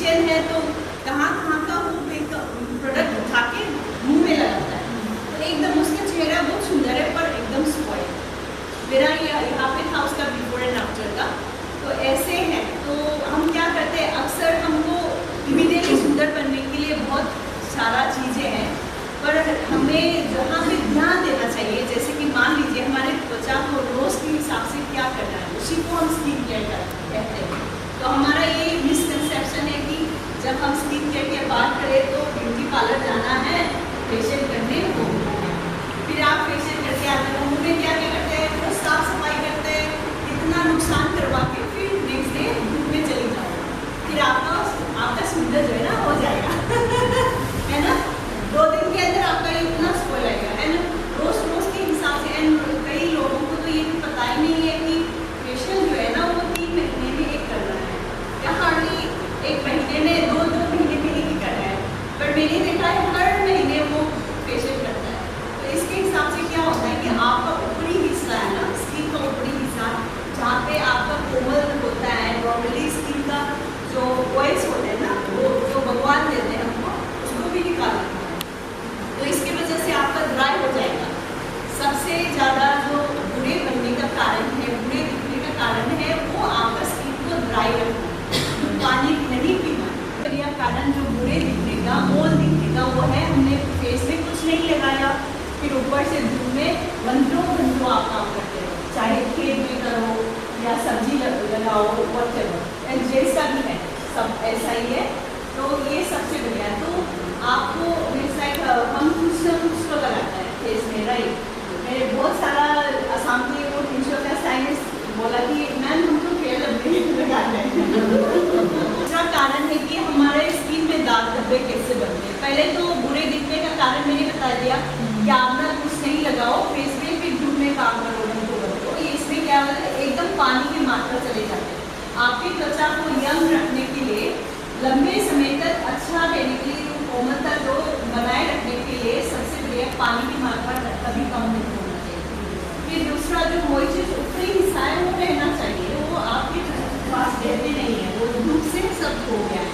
Christian है तो कहाँ कहाँ का वो प्रोडक्ट उठा के मुँह में लगाता है, तो एकदम उसका चेहरा बहुत सुंदर है पर एकदम स्पॉइल। मेरा यहाँ पे था उसका बिफोर एंड आफ्टर का। तो ऐसे हैं, तो हम क्या करते हैं, अक्सर हमको इमीडिएटली सुंदर बनने के लिए बहुत सारा चीज़ें हैं, पर हमें जहाँ पे ध्यान देना चाहिए, जैसे कि मान लीजिए हमारे त्वचा को रोज़ के हिसाब से क्या करना है, उसी को हम स्किन केयर कहते हैं। तो हमारा ये मिसकंसेप्शन है कि जब हम स्किन केयर की बात करें तो ब्यूटी पार्लर जाना है, फेशियल करने को, फिर आप फेशियल करके आते हो, मुँह में क्या करते हैं, वो साफ सफाई करते हैं, इतना नुकसान करवा के फिर नेक्स्ट डे धूप में चली जाओ, फिर आपका सुंदर जो है ना हो जाएगा है ना, 2 दिन के अंदर आपका ये इतना स्पॉइल आएगा, है ना, रोज के हिसाब से। एंड कई लोगों को तो ये भी पता ही नहीं है कि फेशियल जो है ना वो 3 महीने में एक करना है, या हार्डली 1 महीने में 2 महीने में ही करना है, पर मैंने देखा है हर महीने वो फेशियल करता है। तो इसके हिसाब से क्या होता है कि आपका ऊपरी हिस्सा है ना, स्किन का ऊपरी हिस्सा जहाँ पे आपका कोमल होता है, नॉर्मली स्किन का जो वॉइस होते हैं ना, वो जो भगवान देते हैं हमको, उसको भी निकाल देते हैं, तो इसकी वजह से आपका ड्राई हो जाएगा। सबसे ज़्यादा जो बुरे बनने का कारण है, बुरे दिखने का कारण है, वो आपका स्किन को ड्राई रखना, पानी नहीं पीना। यह कारण जो बुरे दिखने का, मोल दिखने का, वो है हमने फेस में कुछ नहीं लगाया, फिर ऊपर से धूप में घंटों आप काम करते हो, चाहे खेत में करो या सब्जी लगाओ, व्हाटएवर, एंड जैसा भी है सब ऐसा ही है। तो ये सबसे बढ़िया है। तो आपको हम कुछ ना कुछ तो लगाता है फेस में, राइट। मेरे बहुत सारा असम के वो टीचर का साइंस बोला कि मैम हम तो फेयर लगाते हैं। दूसरा कारण है कि हमारे स्किन में दाग धब्बे कैसे बनते हैं। पहले तो बुरे दिखने का कारण मैंने बता दिया कि आप ना कुछ नहीं लगाओ फेस में, फिर धूप में काम करो, तो इसमें क्या होता है, एकदम पानी की मात्रा चले जाते हैं। आपकी त्वचा को यंग रखने के लिए, लंबे समय तक अच्छा रहने के लिए, कोमलता जो बनाए रखने के लिए सबसे बढ़िया पानी की मात्रा कभी कम नहीं होना चाहिए। फिर दूसरा जो मॉइस्चर ऊपरी हिस्सा है वो रहना चाहिए, वो आपके पास रहते नहीं है, वो धूप से सब हो गया है।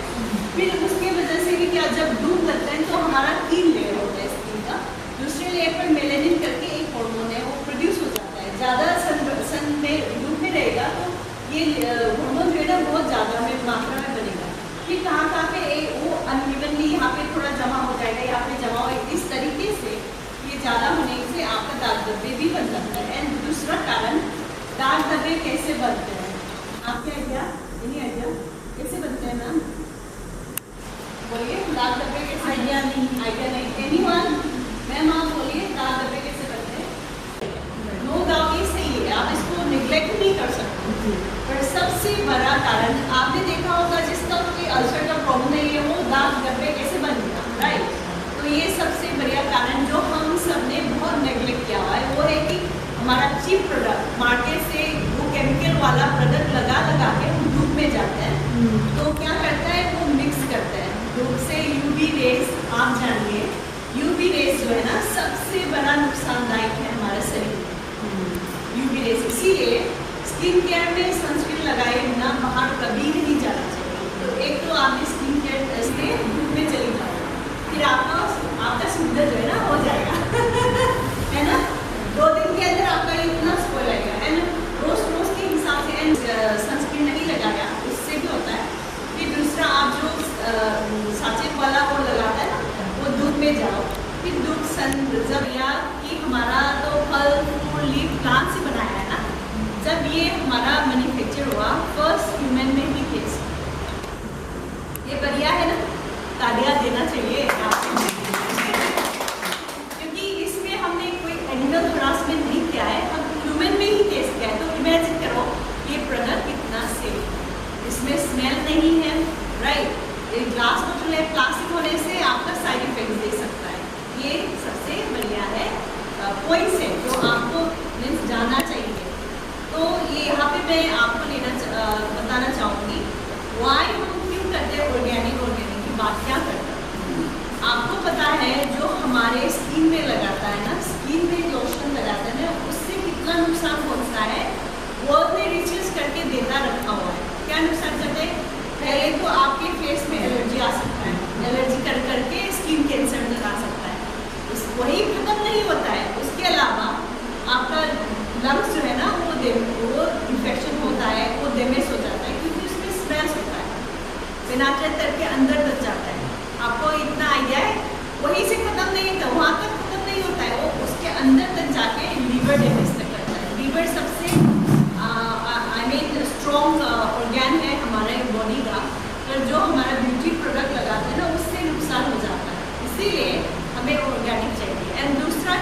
फिर उसके वजह से भी क्या, जब धूप लगता है तो हमारा 3 लेयर होता है स्किन का, दूसरे लेयर पर मेलेनिन करके एक हार्मोन है, वो प्रोड्यूस हो जाता है। ज़्यादा सन में धूप में रहेगा तो ये हार्मोन जो है ना बहुत ज़्यादा में मात्रा में बनेगा। फिर कहाँ पे वो अनइवनली यहाँ पे थोड़ा जमा हो जाएगा, यहाँ पे जमा हो, इस तरीके से ये ज़्यादा होने से आपका दाग धब्बे भी बन जाता है। एंड दूसरा कारण, दाग धब्बे कैसे बनते हैं, आपके आइडिया, एनी आइडिया कैसे बनते हैं मैम, बोलिए। दाग धब्बे कैसे, आइडिया नहीं, एनीवन, मैम आप बोलिए दाग धब्बे कैसे बनते हैं। नो डाउट ये सही है, आप इसको निग्लेक्ट नहीं कर सकते, पर सबसे बड़ा कारण आपने देखा होगा जिसका कोई अल्सर का प्रॉब्लम नहीं है, वो दाग धब्बे कैसे बन गया, राइट। तो ये सबसे बढ़िया कारण जो हम सब ने बहुत नेग्लेक्ट किया हुआ है, वो है कि हमारा चीप प्रोडक्ट, मार्केट से वो केमिकल वाला प्रोडक्ट लगा के हम धूप में जाते हैं, तो क्या करता है वो मिक्स करते हैं धूप से। यूवी रेस, आप जानिए यूवी रेस जो है ना सबसे बड़ा नुकसानदायक है हमारे शरीर में, यूवी रेस। इसीलिए स्किन केयर में सनस्क्रीन लगाए बिना बाहर कभी नहीं जाना चाहिए। तो एक तो आपने स्किन केयर से धूप में चली जाओ, फिर आपका सुंदर जो है ना हो जाएगा है ना, 2 दिन के अंदर आपका इतना स्पॉइल आएगा, है ना, रोज के हिसाब से। एंड सनस्क्रीन नहीं लगाया उससे भी होता है। फिर दूसरा, आप जो साचेत वाला वो लगाता है ना, वो धूप में जाओ, फिर धूप जब या कि हमारा तो फल फूल लीफ प्लांट से बनाया है ना, जब ये हमारा मैन्युफैक्चर हुआ फर्स्ट ह्यूमन में ही केस, ये बढ़िया है ना, तालियां देना चाहिए आपको, क्योंकि इसमें हमने कोई एनिमल हरासमेंट नहीं किया है, हम ह्यूमन में ही टेस्ट किया है। तो इमेजिन करो ये प्रोडक्ट कितना सेफ, इसमें स्मेल नहीं है, राइट। ये ग्लास बोतल है, प्लास्टिक होने से आपका साइड इफेक्ट दे सकता है। ये सबसे बढ़िया है पॉइंट्स है जो आपको मीन्स जानना चाहिए। तो ये यहाँ पे मैं आपको बताना चाहूँगी वाई हम क्यों करते हैं ऑर्गेनिक की बात क्या करते हैं। आपको पता है जो हमारे स्किन में लगाता है ना, स्किन में लोशन लगाता है ना, उससे कितना नुकसान पहुँचता है, वर्ल्ड ने रिसर्च करके डेटा रखा हुआ है। क्या नुकसान करते हैं, पहले तो आपके फेस में एलर्जी आ सकता है, एलर्जी कर करके स्किन कैंसर तक आ सकता है। वही खत्म नहीं होता है, उसके अलावा आपका लंग्स जो है ना वो इन्फेक्शन होता है, वो डैमेज हो जाता है क्योंकि उसमें स्मेल्स होता है, पेनिट्रेट के अंदर तक जाता है। आपको इतना आइडिया है, वहीं से खत्म नहीं होता, वहाँ तक खत्म नहीं होता है, वो उसके अंदर तक जाके लीवर डैमेज तक करता है। लीवर सबसे स्ट्रॉन्ग ऑर्गन है हमारे बॉडी का, पर जो हमारा ब्यूटी प्रोडक्ट लगाते हैं ना उससे नुकसान हो जाता है, इसीलिए हमें ऑर्गेनिक चाहिए। एंड दूसरा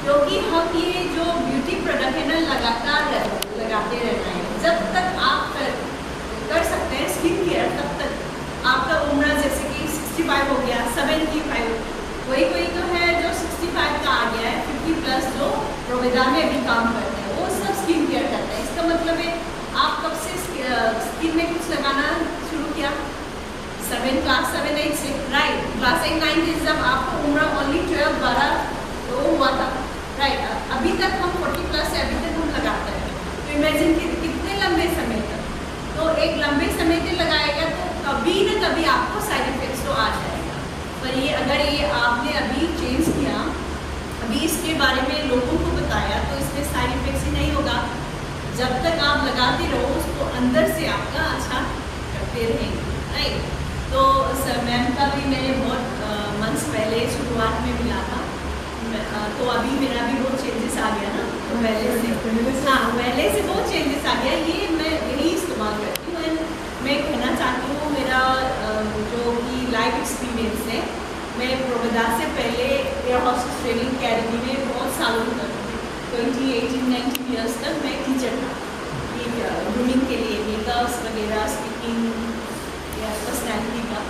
क्योंकि हम ये जो ब्यूटी प्रोडक्ट है ना लगातार लगाते रहना है, जब तक आप कर सकते हैं स्किन केयर, तब तक आपका उम्र जैसे कि 65 हो गया, 75, कोई तो है जो 65 का आ गया है, 50+ जो प्रोविदा में भी काम करते हैं, वो सब स्किन केयर करते हैं। इसका मतलब है आप कब से स्किन में कुछ लगाना शुरू किया? क्लास 7, 8 से, राइट। क्लास 8, 9 से जब आपका उम्र ओनली 12, 12 तो हुआ था, राइट। अभी तक हम 40+ से अभी तक हम लगाते हैं, तो इमेजिन कितने लंबे समय तक। तो एक लंबे समय तक लगाएगा तो कभी न कभी आपको साइड इफेक्ट्स तो आ जाएगा, पर ये अगर ये आपने अभी चेंज किया, अभी इसके बारे में लोगों को बताया, तो इसमें साइड इफेक्ट्स ही नहीं होगा। जब तक आप लगाते रहो उसको अंदर से आपका अच्छा करते रहेंगे, राइट। तो सर मैम का भी मैंने बहुत मंथ्स पहले शुरुआत में मिला था, तो अभी मेरा भी बहुत चेंजेस आ गया ना, तो पहले से बहुत चेंजेस आ गया। ये मैं यही इस्तेमाल करती हूँ। एंड मैं कहना चाहती हूँ मेरा जो कि लाइफ एक्सपीरियंस है, मैं प्रोविदा से पहले एयर होस्टेस ट्रेनिंग अकेडमी में बहुत सालों तक 20, 18, 19 ईयर्स तक मैं टीचर था, ग्रूमिंग के लिए मेकअप्स वगैरह, स्पीकिंग या पर्सनैलिटी का।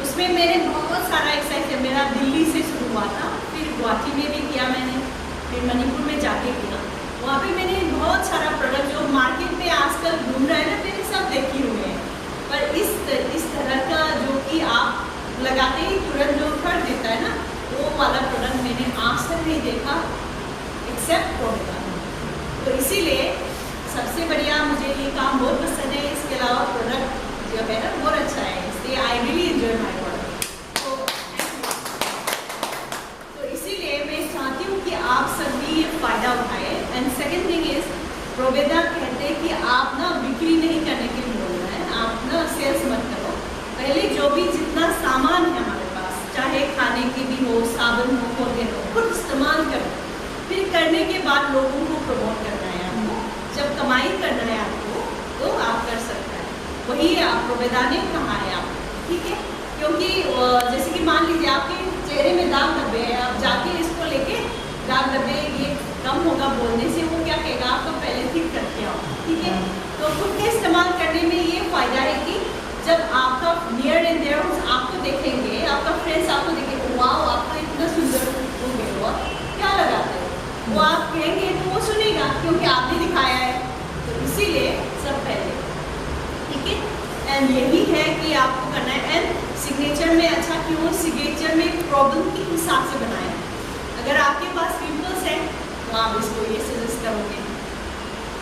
उसमें मैंने बहुत सारा एक्सरसाइज, मेरा दिल्ली से शुरू हुआ था, फिर गुवाहाटी में भी किया मैंने, फिर मणिपुर में जाके किया। वहाँ पे मैंने बहुत सारा प्रोडक्ट जो मार्केट में आजकल घूम रहा है ना, मैंने सब देखे हुए हैं, पर इस तरह का जो कि आप लगाते ही तुरंत जो कर देता है ना, वो वाला प्रोडक्ट मैंने आज तक नहीं देखा एक्सेप्ट प्रोविदा। तो इसीलिए सबसे बढ़िया मुझे ये काम बहुत पसंद है। इसके अलावा प्रोडक्ट जो है ना बहुत अच्छा है, इसलिए I really enjoy my product. तो इसीलिए मैं चाहती हूँ कि आप सभी ये फ़ायदा उठाएं। एंड सेकेंड थिंग इज़, प्रोविदा कहते हैं कि आप ना बिक्री नहीं करने के लिए बोल रहे हैं, आप ना सेल्स मत करो। पहले जो भी जितना सामान है हमारे पास, चाहे खाने के भी हो, साबुन हो, पौधे हो, खुद इस्तेमाल करो। फिर करने के बाद लोगों को प्रमोट करना है आपको, जब कमाई करना है आपको तो आप कर सकते हैं। वही प्रोविदा ने कहा है आपको, ठीक है। क्योंकि जैसे कि मान लीजिए आपके चेहरे में दाग धब्बे हैं, आप जाके इसको लेके दाग धब्बे ये कम होगा बोलने से, वो क्या कहेगा आपको पहले ठीक करके आओ, ठीक है। तो खुद के इस्तेमाल करने में ये फ़ायदा है कि जब आपका नियर एंड देयर आपको देखेंगे, आपका फ्रेंड्स आपको देखेंगे, वाह आपका इतना सुंदर हो गया, क्या लगाते हो, वो आप कहेंगे तो वो सुनेगा क्योंकि आपने दिखाया है। तो इसीलिए सब पहले, ठीक है। एंड यही है कि आपको करना है। एंड सिग्नेचर में अच्छा क्यों, सिग्नेचर में प्रॉब्लम के हिसाब से बनाए। अगर आपके पास पिंपल्स है तो आप इसको ये सजेस्ट करोगे,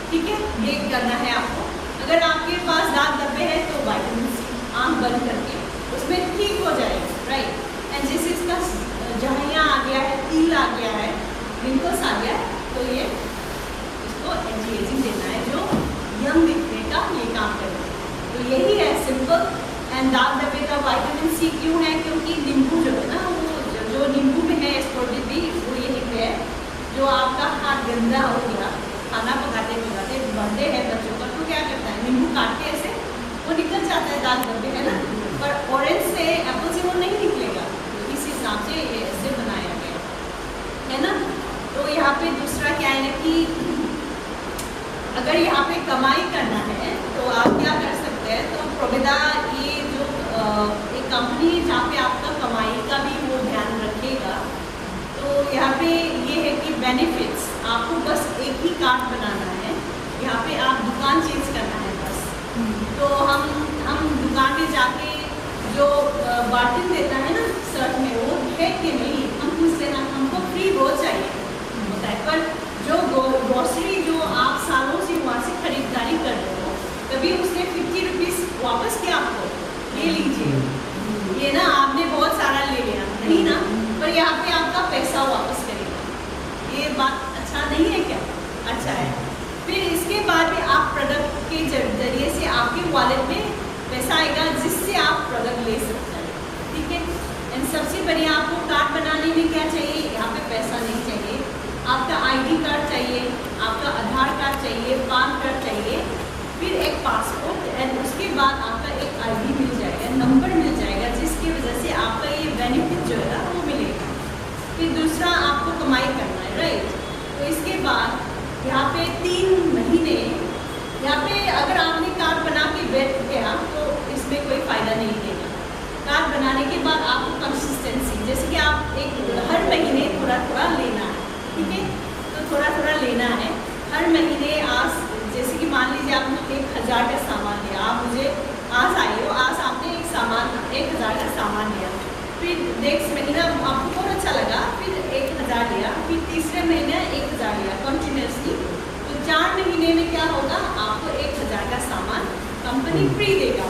ठीक है, ये करना है आपको। अगर आपके पास दाग धब्बे हैं तो विटामिन सी आंख बंद करके उसमें ठीक हो जाएगा, राइट। एंड जैसे इसका जहिया आ गया है, तिल आ गया है, पिंपल्स आ गया है, तो ये इसको एंटी एजिंग देना है, जो यंग दिखने का ये काम करेगा। तो यही है सिंपल। एंड दाग धब्बे का विटामिन सी क्यों है, क्योंकि नींबू जो है ना, वो जो नींबू में है एस्कोर्बिक भी, वो यही पे है। जो आपका हाथ गंदा हो गया, खाना पकाते पकाते बंदे हैं बच्चों का, तो क्या करता है नींबू काट के ऐसे वो निकल जाता है दाग धब्बे, है ना। पर ऑरेंज से, एप्पल से वो नहीं निकलेगा, तो इस हिसाब से ये ऐसे बनाया गया है ना। तो यहाँ पे दूसरा क्या है ना कि अगर यहाँ पे कमाई करना है तो आप क्या कर सकते हैं, तो प्रोविदा ये जो एक कंपनी है जहाँ पे आपका कमाई का भी वो ध्यान रखेगा। तो यहाँ पे ये है कि बेनिफिट्स, आपको बस एक ही कार्ड बनाना है, यहाँ पे आप दुकान चेंज करना है बस। तो हम दुकान में जाके जो बार्टिन देता है ना शर्ट में, वो है कि नहीं, हम पूछते ना, हमको फ्री वो चाहिए होता है। पर जो ग्रोसरी जो आप सालों से वहाँ से खरीदारी कर रहे हो, कभी उसने 50 रुपीज़ वापस किया आपको, के जरिए से आपके वॉलेट में पैसा आएगा, जिससे आप प्रोडक्ट ले सकते हैं। ठीक है। एंड सबसे बढ़िया आपको कार्ड बनाने में क्या चाहिए, यहाँ पे पैसा नहीं चाहिए, आपका ID कार्ड चाहिए, आपका आधार कार्ड चाहिए, पान कार्ड चाहिए, फिर एक पासपोर्ट, एंड उसके बाद आपका एक ID मिल जाएगा, नंबर मिल जाएगा, जिसकी वजह से आपका ये बेनिफिट जो है ना वो मिलेगा। फिर दूसरा आपको कमाई करना है, राइट। तो इसके बाद यहाँ पे 3 महीने, यहाँ पे अगर आपने कार्ड बना के बैठ गया तो इसमें कोई फ़ायदा नहीं देगा। कार्ड बनाने के बाद आपको कंसिस्टेंसी, जैसे कि आप हर महीने थोड़ा थोड़ा लेना है, ठीक है। तो थोड़ा थोड़ा लेना है हर महीने। आज जैसे कि मान लीजिए आपने 1000 का सामान लिया, आप मुझे आज आए हो, आज आपने 1000 का सामान लिया, फिर नेक्स्ट महीना आपको बहुत अच्छा लगा, फिर 1000 लिया, फिर तीसरे महीने 1000 लिया कंटिन्यूसली। तो 4 महीने में क्या होगा, आपको 1000 का सामान कंपनी फ्री देगा।